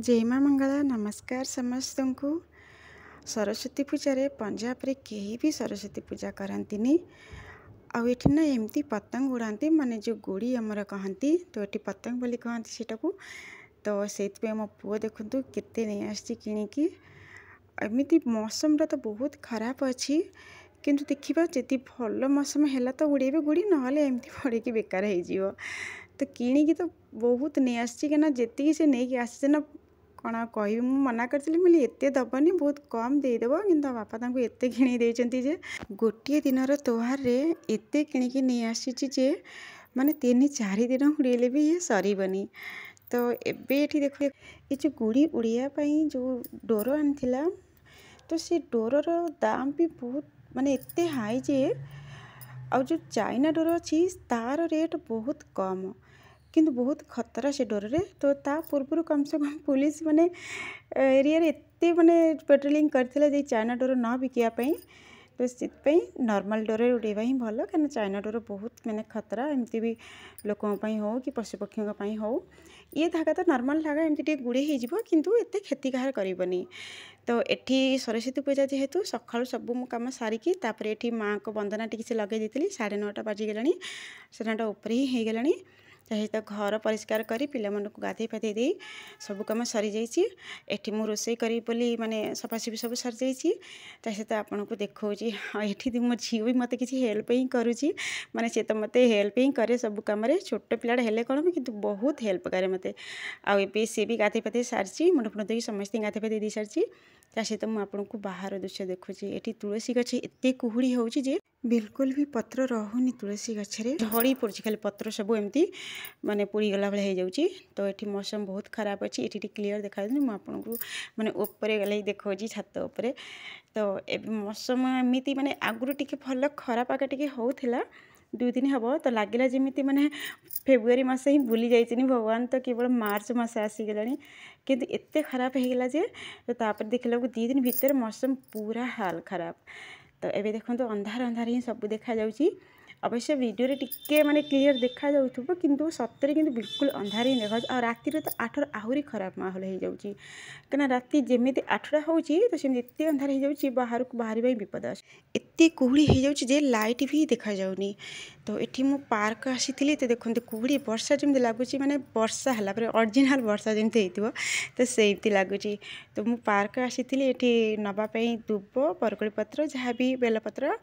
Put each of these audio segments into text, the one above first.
जय माँ मंगला। नमस्कार समस्त को। सरस्वती पूजा रे पंजाब रे कहीं भी सरस्वती पूजा करती आठ ना एमती पतंग उड़ाती माने जो गुड़ी आमर कहती तो ये पतंग बोली कहती सेटा को। तो से मो पुओ देखु केते नहीं आसी किणिकी। एमती मौसम तो बहुत खराब अच्छी किंतु देखा जी भल मौसम है तो उड़ेबे गुड़ी ना एमती पड़े बेकार हो तो किणिकी तो बहुत नहीं आसी कहीं जी से नहीं आसी ना कौन कह मना करी मुझे एत दबनी बहुत कम देदेव कि बापा एत कि जे गोटे दिन त्योहार रे एत कि नहीं आसी जे माने 3-4 दिन उड़ेले भी ये सरबनी। तो एबे देख ये जो गुड़ी उड़ियापाई जो डोर आनी तो से डोरर दाम भी बहुत माने एत हाई जे आ जो चाइना डोर अच्छी तार रेट बहुत कम किंतु बहुत खतरा से डोर रे। तो ता पूर्व कम से कम पुलिस माने एरिया एत माने पेट्रोलिंग करथिला चाइना डोर न बिकापी। तो से नॉर्मल डोर उड़ेबा ही भल कहीं चाइना डोर बहुत माने खतरा एमती भी लोकों हो कि पशुपक्षी हो। ये धागा तो नॉर्मल धागा एमती गुड़े हो किंतु एत क्षति कहार करबनी। तो एठी सरस्वती पूजा जेहेतु सकाळु सब मु काम सारिकी तापर एठी माँ को वंदना टिके से लगे देती 9:30 बाजिगलानी सेनाटा ऊपर ही हो गलानी। तो घर परिष्कार करी पिला को गाधे पाधे दे सब कम सरी जाइए। एठी मु रोषे करी बोली माने सफासफी सब सरी जाइए। सहित आपन को देखा ये मो झील भी मत किसी हेल्प ही करुँची माने से तो मत हेल्प ही करे सब कम। छोट पिलाटा हेले कौन कि बहुत हेल्प करे मत आए सी भी गाधे पाधे सारी मुंड फुंड देकी समस्त गाधे पाधे दे सारी। सहित मुझे बाहर दृश्य देखुची ये तुलसी गछ एत कुहुड़ी हो बिल्कुल भी पत्र रहुनी तुलसी गछरे झड़ी पड़ी खाली पत्र सब एमती माने पोड़ी गला भाई हो जाऊँगी। तो ये मौसम बहुत खराब अच्छी ये क्लीयर देखा मुझे माने ऊपर गले देखा छात उपरे। तो ए मौसम एमती माने आगुरी टिके भल खरा पाग टिके होता 2 दिन हम तो लगिला जमी माने फेब्रुआरी मास ही बुली जाइए भगवान तो केवल मार्च मास आसीगला किंतु एत खराब होगा जे। तो तापर देखला 2 दिन भीतर मौसम पूरा हाल खराब। तो ये देखो तो अंधार अंधार ही सब देखा जाउची। अवश्य वीडियो रे टिके माने क्लीयर देखा जाउथबो किंतु सतरे किंतु बिल्कुल अंधार ही देखा। और राति तो 8 आहरी खराब माहौल हो जाउची कना राति जेमिति 8टा होउची तो सेमि एते अंधार हो जाउची बाहर को बाहर भी विपद आछ एते कुहुड़ी हो जाउची जे लाइट भी देखा जाउनी। तो एठी मु पार्क आसीथिली तो देखंते कुहुड़ी वर्षा जमि लागुची माने वर्षा हला पर ओरिजिनल वर्षा जमि हेतिबो तो सेमति लागुची। तो मु पार्क आसीथिली एठी नबा पई दुब परकळी पत्र जहाँ भी बेलपत्र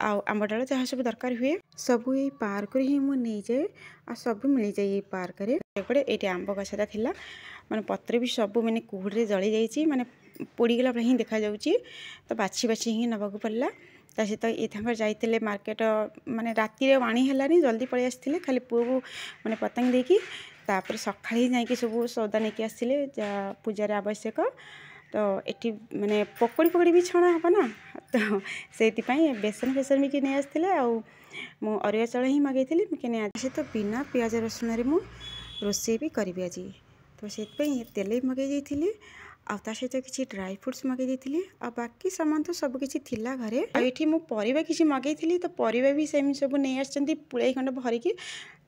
आंबडाल जहाँ सब दरकार हुए सबू ये पार्क ही मु नहीं जाए आ सब मिल जाए ये पार्क रे। ये आंब गछटा थिला माने पत्र भी सब माने कुहुड़ी जली जाइए माने पोड़ीगला ही देखा जाउची। तो बाछी बाछी ही नबाक पड़ला। ता सहित ये जाइए मार्केट माने राति आनी है जल्दी पलि आसते खाली पुओ को माने पतंग देकी तापर सकाळ ही जाकि सब सौदा नहीं आसते पूजार आवश्यक। तो ये माने पकोड़ी पकोड़ी भी छणा हम ना तो से बेसन फेसन भी किने आसते मु अरुआ चाउल ही मगैली किने से तो बिना पियाज रसुण रे मु रोषे भी करी आज। तो से तेल भी मगै जाइए आता सहित किसी ड्राई फ्रुट्स मगै आ बाकी सामान तो सब किसी थिला घरे। ये मु परिबा किसी मगैली तो परिबा भी सेम सब नहीं आछंती पुड़ाई खंड भरिकी।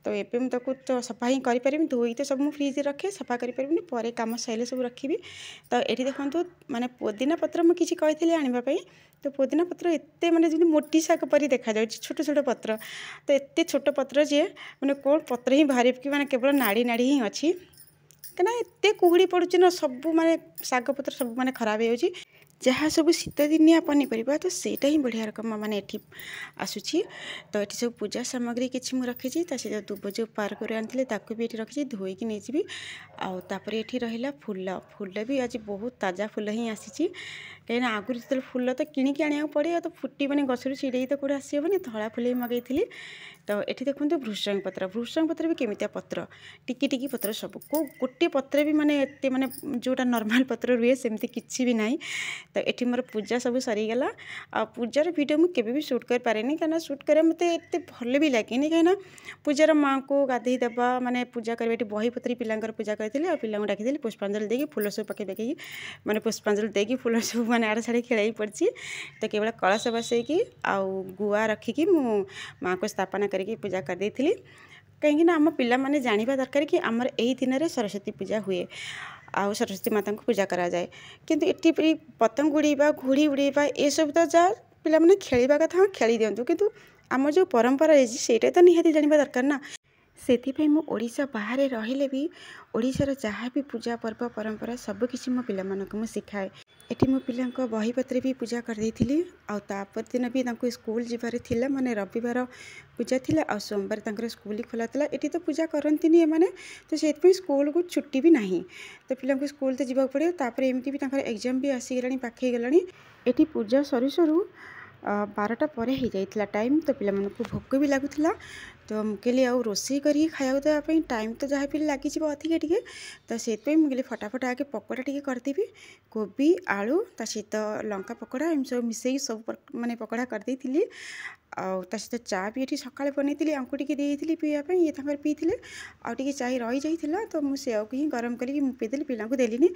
तो एबे मु ताको तो सफा ही करि परिबि धोई तो सब मु फ्रिज रखे सफा करि परिबिनी परे काम सैले सब रखिबी। तो एठी देखंतु माने पुदीना पत्र मु किछि कहिथिले आनिबा पई तो पुदीना पत्र एते माने जेमि मोटी शाक परि देखा जाउछि छोट छोट पत्र। तो एते छोट पत्र जे माने कोन पत्र ही भारी कि माने केवल नाड़ी नाड़ी ही अछि कना एते कुहुड़ी पड़ुछि ना सब माने शाक पत्र सब माने खराब हो जहाँ सब शीत दिनिया पनीपरिया तो सेटा ही बढ़िया रकम माने एठी आसुछि। तो ये सब पूजा सामग्री किसी मुझे रखी दुब जो पार्क आनी ताकू भी ये रखी धोईकी नहीं जी। आउे ये रहा फूल फूल भी आज बहुत ताजा फूल ही आसी कहीं आगुरी जो फूल तो किणिकी आने पड़े तो फुटी मैंने गचर छिड़े तो कौटे आसबनी धला फूल ही मगैली। तो ये देखो भृषंग पत्र भी केमितिया पत्र टिकी टिकी पत्र सब को गोटे पत्र भी माने एते माने जोटा नॉर्मल पत्र रुए सेमती किछि भी नहीं। तो ये मोर पूजा सब सरीगला आ पूजार वीडियो मुझे भी शूट कर पारेनी कहीं शूट कर मत एत भल भी लगे कहीं पूजार माँ को गाधे देवा माने पूजा कर बही पत्री पिलांकर पूजा करी आ पिला डाकी पुष्पांजलि देकी फूल सब पकई पकई माने पुष्पांजलि देकी फूल सब माने आड़े साड़े खेल पड़ी। तो केवल कलश बसैकी आउ गुआ रखिकी मु माँ को स्थापना करके पूजा कर देथिली कहीं आम पिला माने जानिबा दरकार कि आमर एही दिन रे सरस्वती पूजा हुए। आउ सरस्वती माता को पूजा करा जाए। किंतु एटी पतंग उड़ेबा घुड़ी उड़ेबा ए सब तो जा पिला माने खेलिबा कथा हाँ खेली दियंतु, किंतु आम जो परंपरा रही सेटा तो निहाती जानिबा दरकार ना। सेथिपाई मु ओडिशा बाहर रहिले भी ओडिशार जहाँ भी पूजा पर्व परंपरा सबकिछि मो पिलामानकु मु सिखाए। एठी मो पिलांक बही पत्र भी पूजा कर देइथिली आ तापर दिन भी तांको स्कूल जिबार थिला, माने रविवार पूजा थिला आ सोमवार तांकर स्कूल खोला थिला। एठी तो पूजा करंतिनी ए माने, तो सेथिपाई स्कूल को छुट्टी भी नाही, तो पिलांको स्कूल तो जिबा पड़े। तापर एमती भी तांकर एग्जाम भी आसी गलानी पाखे गलानी। एठी पूजा सरू सरू 12टा पर हो जाइथिला टाइम, तो पिलामानकु भोक भी लागुथिला। तो मुझे आउ रोषे कर खाया देवाई टाइम तो जहाँ भी लगी अधिका टे, तो से मुझे फटाफट आगे पकोड़ा टे करदेवी, कोबी आलू ता सहित लंका पकोड़ा एम सब मिसई सब माने पकोड़ा करदे आ सहित चा भी ये सका बनई आंकु टे देती पीवाई, ये पीते आगे चाय रही जाइए, तो मुझे ही गरम करके पीदेली पिला देली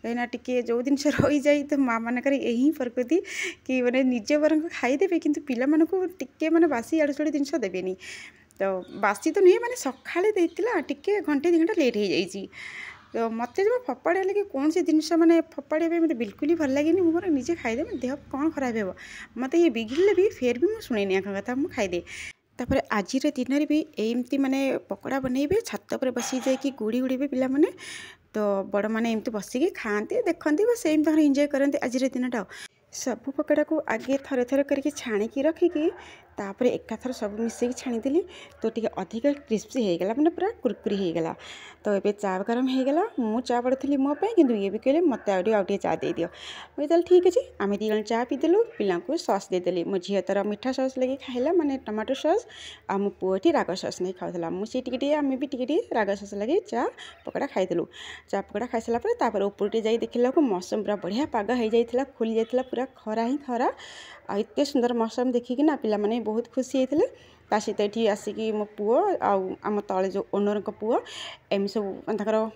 कहीं टे जो जिन रही जाए। तो माँ मानकर यही प्रकृति कि मैंने निजे बर खाईदेवे कि पिला टे मैंने बासी आड़ू साड़ू जिन देवेनि, तो बासी तो नुहे मैंने सका टे घंटे 2 घंटा लेट हो जाइए। तो मत जो फपाड़ा लगे कौन से जिनस मैंने फपाड़ा मतलब बिल्कुल ही भल लगे, मुझे निजे खाईदे देह कौन खराब हो मत ये बिगिड़े भी फिर भी मुझे शुणेनि आँख कथा मुझे खाईदे। तापर आज दिन में भी एमती माने पकोड़ा बनइबे छत पर बसी जाकि गुड़ी उड़े पिला माने, तो बड़ माने एमती बसिकी खाते देखते बस एम तक एंजॉय करते आज दिनटा। सबू पकोड़ा को आगे थरे थरे करके छाणिकी रखिकी तापर एकाथर सब मिसेक छाणीदेली, तो टी अधिक क्रिस्पी हो गला मैंने पूरा कुरकुरी हो गला। तो ये चा गरम हो गला, मु चा पड़ती मोपाई कि ये भी कहले मत आगे चा दे दियो। मुझे चल ठीक अच्छे आम 2 जन चा पीदेलु, पिला सस देदेली। मो झील तर मीठा सस लगे खाइला माने टमाटो सस, आ मो पुओटी राग सस नहीं खाऊला, मुझे टी आम भी टी राग सस लगे चा पकोड़ा खाईदेलु। चा पकोड़ा खाई सारापर ऊपर जाई देखला मौसम पूरा बढ़िया पाग हो जाता, खोली जाता पूरा खरा ही खरा, आते सुंदर मौसम देखिकी ना पिला माने बहुत खुशी होते। ता सहित ये आसिकी मो पुओ आम तले जो ओनर पुओ एम सब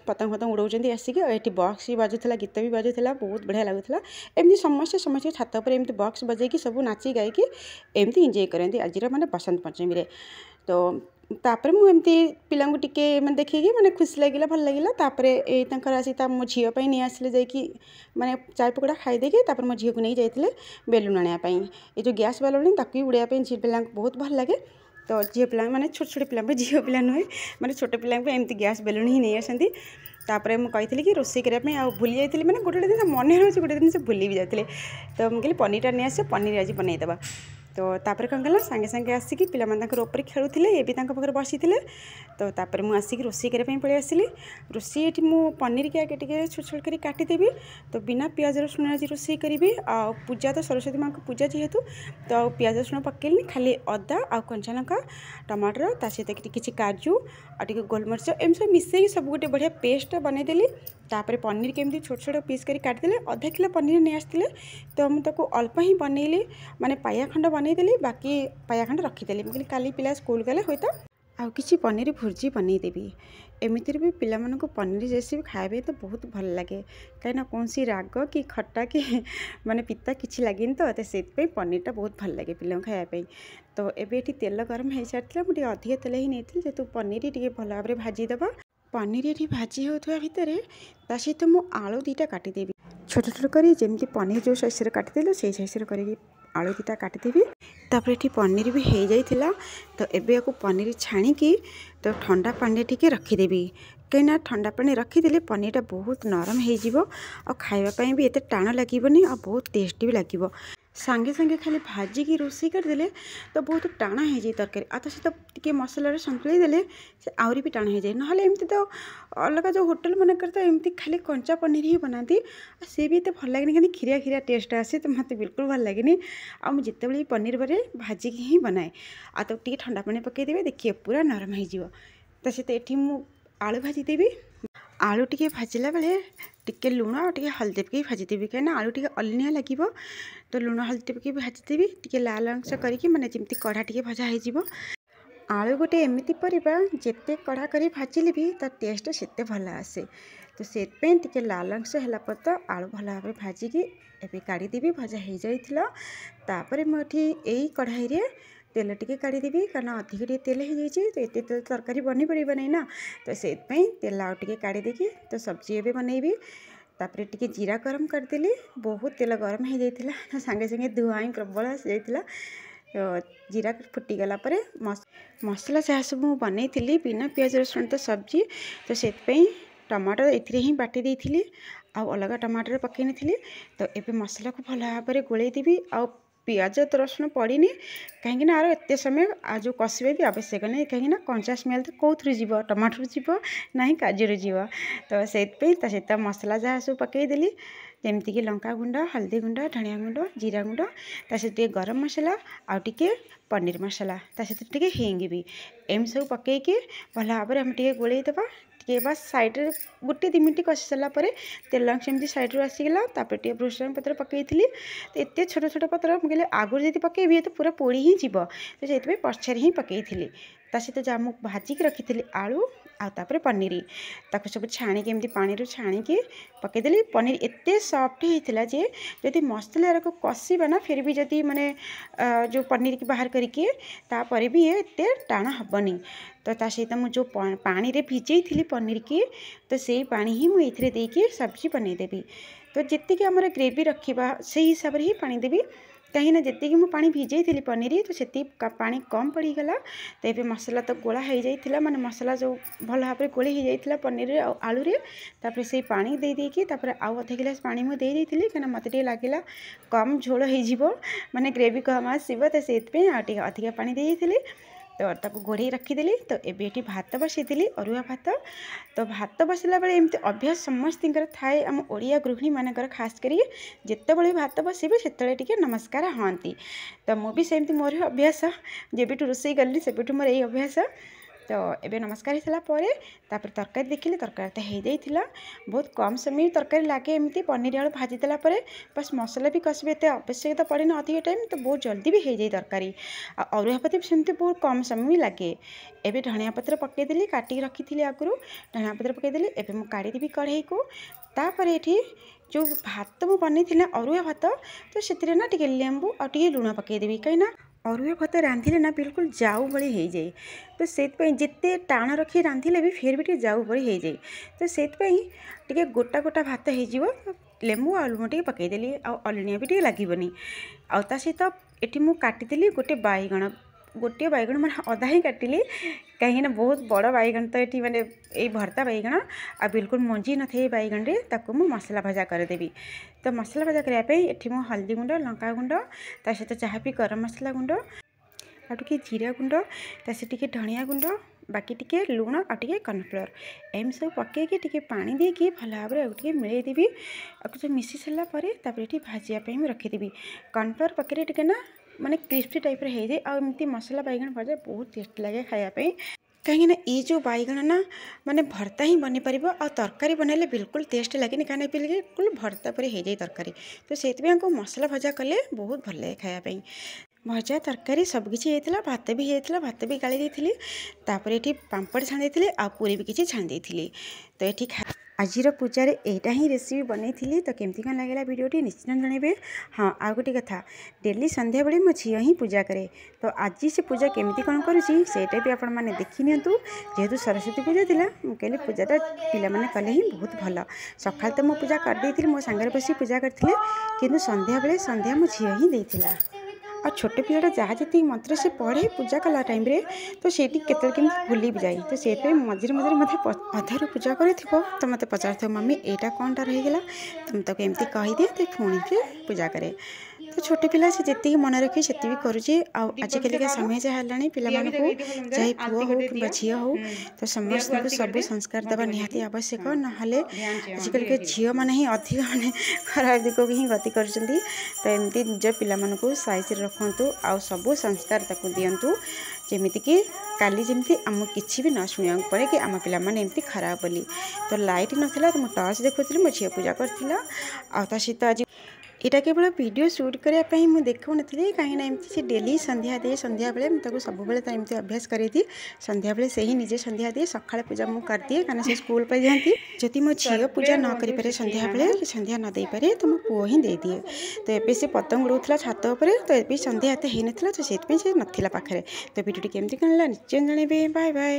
पतंग फतंग उड़ाऊँ आसिक, ये बक्स भी बाजुला गीत भी बाजुला बहुत बढ़िया लगुला। एमती समस्त छात पर एमती बक्स बजेकी सब नाची गायकी एमती एंजॉय करती आज माने बसंत पंचमी रे। तो तापर मुझे पिला टिके मैंने देखिए मैंने खुशी लगे भल लगे। तापर ये आसी मो झील नहीं आसिले जाकि माने चाय पकोड़ा खाईदेकी तापर मो झील को नहीं जाते बेलून आने, ये जो गैस बेलून ताकि उड़ाई झील पिला बहुत भल लगे। तो झील पिला माने छोट छोट पिला झील पिला नुहे माने छोट पिला एमती गैस बेलून ही नहीं आसती। तापर मुझे कि रोषे करने आ भूली जाती मैंने गोटे दिन मन रोचे गोटे दिन से भूली भी जाते, तो मुझे पनीरटा नहीं आस पनीर आज बनईदेवा। तो तापर कौन कला सांगे सांगे आसिकी पिला ऊपर खेलुले ये भी पाखे बसी थे। तो तापर मुझे आसिक रोषे करने पलि आसिली। रोषे ये पनीर के आगे टे छोट छोट कर काटिदेवी, तो बिना पियाज रसुण आज रोषे करी। आ पूजा तो सरस्वती माँ को पूजा जेहेतु, तो पियाज रसुण पकेलनी खाली अदा आ कंचा लंका टमाटर ता सहित किसी काजू आ गोलमरिच एम सब मिसेक सब गोटे बढ़िया पेस्ट बनईदेली। तापर पनीर केमती छोट छोट पीस कर काटिदेले, आधा किलो पनीर नहीं आसते, तो मुझे अल्प ही बनइली माने पाया खंड बनईदेली, बाकी पाया खंड रखीदेली। मुझे काली पिला स्कूल गले हुए तो आउ किसी पनीर भुर्जी बनईदेवी। एमती भी पिला पनीर रेसिपी खाए तो बहुत भल लगे, कहीं कौन सी राग कि खट्टा कि माने पिता किसी लगे, तो से पनीरटा बहुत भल लगे पिला खायापी। तो ये तेल गरम हो सारी मुझे अधिक तेल ही नहीं जेहतु पनीर टे भल भाव में भाजीदेवा। पनीर ये भाजी होता भितर ता सहित मु आलू 2टा काटिदेवी छोट छोट करी, जमी पनीर जो साइज काटिदेलु से साइज कर आलू 2टा काटिदेवी। तापर ये पनीर भी हो जाइला, तो एबे को पनीर छाणिकी तो ठंडा पानी टिके रखीदेवी, कहीं ठंडा पानी रखीदे पनीरटा बहुत नरम हो खावाई भी एत टाण लगे आ बहुत टेस्टी भी लगे। सांगे सांगे खाली भाजिकी रोषे करदे तो बहुत टाण हो जाए तरकारी, आ सहित टे मसला संतुलाई देले से आहरी भी टाण हो जाए। ना एमती तो अलग जो होटल मानक तो एमती खाली कंचा पनीर ही बनाती, सी भी भल लगे कहीं खीरिया खीरिया टेस्ट आसे, तो मत बिल्कुल भल लगे। आते बड़े पनीर बरे भाजिकी ही बनाए आ तो टे ठंडा पानी पकईदेवे देखिए पूरा नरम हो। तो सहित ये आलू भाजीदेवी, आलू टे भाजिला बेले टिके लुण और टे हल्दी पकई भाजीदेवी, कहीं आलू टे अलिनिया लगे, तो लुण हल्दी पकई भाजीदेवी टे लाल अंश करके माने जमती कढ़ा टे भजा हो। आलू गोटे एमती परिबा जिते कड़ा कर भाजिले भी तार टेस्ट सेते भल आसे, तो से टे लाल अंश है तो आलू भल भाव में भाजिकी एबे काढ़ीदेवी भजा हो जाइला। तापर मुझे यही कढ़ाई रे तेल टिके काढ़ीदेवी कारण अधिक टे तेल हो जाइए तो ये तेल तरकारी बनी पार नहीं ना तो से तेल आउ टे काढ़ीदेकी तो सब्जी एवं बनैबी तापर टिके जीरा गरम करदेली बहुत तेल गरम हो जाता तो सांगे सांगे धुआं ही प्रबल आसी जाता तो जीरा फुटीगला मसला जहाँ सब बनई थी बिना पियाज रसुण तो सब्जी तो से टमाटर एथिरे ही बाटी देइथिली आ अलग टमाटर पकई नी तो ये मसला को भल भाव में गोलैदेवी आ पियाज तो रसुण पड़नी कहीं आर एत समय जो कषा भी आवश्यक नहीं कहीं कंचा स्मेल तो कौन जीव टमाटर जीव ना काजू जीव तो सहित मसला जहाँ सब पकईदेली जमीक लंका गुंड हल्दी गुंड धनिया गुंड जीरा गुंड सहित गरम मसला आउ टे पनीर मसला सहित टे हिंग भी एम सब पकईकी भल भाव में आम टे गोलैदेवा टे बस सैड्रे गोटे 2 मिनट कषि सारापर तेल सेमती सैड्रु आसीगला तापर टे भृषंग पत्र पकई तो एत छोट छोट पत्र मुझे आगुरी जब पकईबी तो पूरा पोड़ी ही जीव तो से पछारे ही पकई सहित जहाँ मुझे भाजिक रखी आलू आउे पनीर ताको सब छाणिकी एमती पानी छाणिकी पकईदेली पनीर एत सफ्ट होता जे जदि मसला को कषिबा ना फिर भी जदि माने जो पनीर की बाहर करके तापर भी ये एत टाण हेनी तो सहित मुझे जो पानी रे भिजई थी पनीर की तो से पानी ही मुझे देकी सब्जी बनईदेवी तो जी आम ग्रेवी रखा से हिसाब से ही पानी देवी कहीं जी मुझे पानी भिजई थी पनीर तो से पानी कम पड़गला तो ये मसला तो गोला हो जाता माने मसला जो भल भाव में गोली हो जाता पनीर आलू रे से पानी दे देकी आउ अध गिलास पानी मुझे दे देती कहीं मत लगे कम झोल हो माने ग्रेवी कम आसो तो से अधिका पानी दे देती तो घोड़े रखीदेली तो ये भात बसईली अरुआ भात तो भात बसला बेले एमती अभ्यास समस्त थाए आम ओडिया गृहिणी मानकर खास करी जिते बड़े भात बसबे से टे नमस्कार हाँती तो मुझे सेमती मोर अभ्यास जब रोषे गली से मोर यही अभ्यास तो ये नमस्कार होगा तरकारी देखिले तरकारी तो हो जाता बहुत कम समय तरकारी लगे एमती पनीर आलू भाजीदेला बस मसला भी कषि एत आवश्यक तो पड़े ना अधिक टाइम तो बहुत जल्दी भी हो जाए तरकारी अरुआ भात भी सेमती बहुत कम समय भी लगे एबे धनिया पत्र पकईदेली काटिकी रखी थी आगु धनिया पत्र पकईदेली एबे मु काढ़ीदेवी कढ़ई को तापर ये जो भात मु बनी थी अरुआ भात तो से ना टे लेंबू आ लुण पकईदेवी कहीं अरुआ भात रांधिले ना बिल्कुल जाऊ भली हो जाए तो से जिते टाण रखी रांधिले भी फिर भी जाऊ भली हो जाए तो से गोटा गोटा भात हो लेंबू आ लुण टे पकईदेली आलुनिया भी लगभग आता सहित ये मुझे काटिदेली गोटे बैगण मैं अधा ही काटिली कहीं बहुत बड़ बैगण तो ये माने ये भर्ता बैगण आ बिल्कुल मंजी न थे बैगण रे ताको मु मसला भजा करदेवी तो मसला भजा करने ये मु हल्दी गुंड लंका गुंड सहित जहाँ भी गरम मसला गुंड आ टे जीरा गुंड सहित टे धनिया गुंड बाकी टे लुण आ टे कॉर्नफ्लोर एम सब पकईकी टे पानी देकी भल भाव में मिलईदेवी जो मिसी सारापर ये भाजापी रखीदेवी कॉर्नफ्लोर पकड़े टे ना माने क्रिस्पी टाइप हो जाए आमती मसला बैगण भजा बहुत टेस्ट लगे खायापी कहीं ये जो बैगण ना माने भर्ता ही बनी पार आ तरकारी बनइले बिल्कुल टेस्ट लगे कहीं बिल्कुल भर्ता पर हो जाए तरकारी तो से मसला भजा कले बहुत भल लगे खायापी भजा तरकारी सबकि होता भात भी होता भात भी गाड़ी देती ये पापड़ छाणी देती आ पूरी भी किसी छाणी देती तो ये आजिर पूजार एटा ही रेसिपी बनई थी तो केमती कौन लगे वीडियोटी निश्चित जनइबे हाँ आ गोटे कथा डेली संध्या बेले मो झी ही पूजा करे तो आज से पूजा केमती कौन करुँची सेटा भी आपण मैंने देखी नियंतु जेहेतु सरस्वती पूजा थिला कहली पूजाटा पिला माने कले ही बहुत भल सकाल तो मो पूजा कर मो सांगे बस पूजा करते कि संध्या बेले संध्या मो झी ही देथिला आ छोटे पिलाटा जहाँ जी मंत्र से पढ़े पूजा कला टाइम रे तो सेठी केतल केमती भूली भी जाए तो से मझे मझे मत अधारू पूजा कर तो मत पचार मम्मी एटा कौनटा रहीगला तुम तो एमती कहीदे तो पुणी पूजा करे तो छोटे पिला से जी मन रखी से भी करुचे आजिकल का समय जहाँ है पिला चाहे पुओ हो कि झी हो तो समस्त को सब संस्कार देवा निहाती आवश्यक ना आजिकल के झील मैंने ही अधिक मैंने खराब दिख को ही गति कर तो एमती निज पिला साइज रखु आ सब संस्कार दिंतु जमीक काली जमी आम कि भी न शुणा पड़े कि आम पिला एमती खराब बोली तो लाइट नाला तो मुझे टर्च देखुली मो झी पूजा करता सहित आज ଏଇଟା କେବଳ ଭିଡ଼ିଓ ସୁଟ୍ କରିବା ପାଇଁ ମୁଁ ଦେଖାଉନଥିଲି, କାହିଁକିନା ଏମିତି ସେ ଡେଲି ସନ୍ଧ୍ୟା ଦିଏ। ସନ୍ଧ୍ୟାବେଳେ ମୁଁ ତାକୁ ସବୁବେଳେ ତ ଏମିତି ଅଭ୍ୟାସ କରେଇଦିଏ। ସନ୍ଧ୍ୟାବେଳେ ସେ ହିଁ ନିଜେ ସନ୍ଧ୍ୟା ଦିଏ, ସକାଳେ ପୂଜା ମୁଁ କରିଦିଏ, କାରଣ ସେ ସ୍କୁଲ ପାଇଁ ଯାଆନ୍ତି। ଯଦି ମୋ ଝିଅ ପୂଜା ନ କରିପାରେ ସନ୍ଧ୍ୟାବେଳେ, କି ସନ୍ଧ୍ୟା ନ ଦେଇପାରେ, ତ ମୋ ପୁଅ ହିଁ ଦେଇଦିଏ। ତ ଏବେ ସେ ପତଙ୍ଗ ଉଡ଼ଉଥିଲା ଛାତ ଉପରେ, ତ ଏବେ ସନ୍ଧ୍ୟା ଏତେ ହେଇନଥିଲା, ତ ସେଥିପାଇଁ ସେ ନଥିଲା ପାଖରେ। ତ ଭିଡ଼ିଓଟି କେମିତି କ'ଣ ହେଲା ନିଶ୍ଚୟ ଜଣାଇବେ। Bye bye.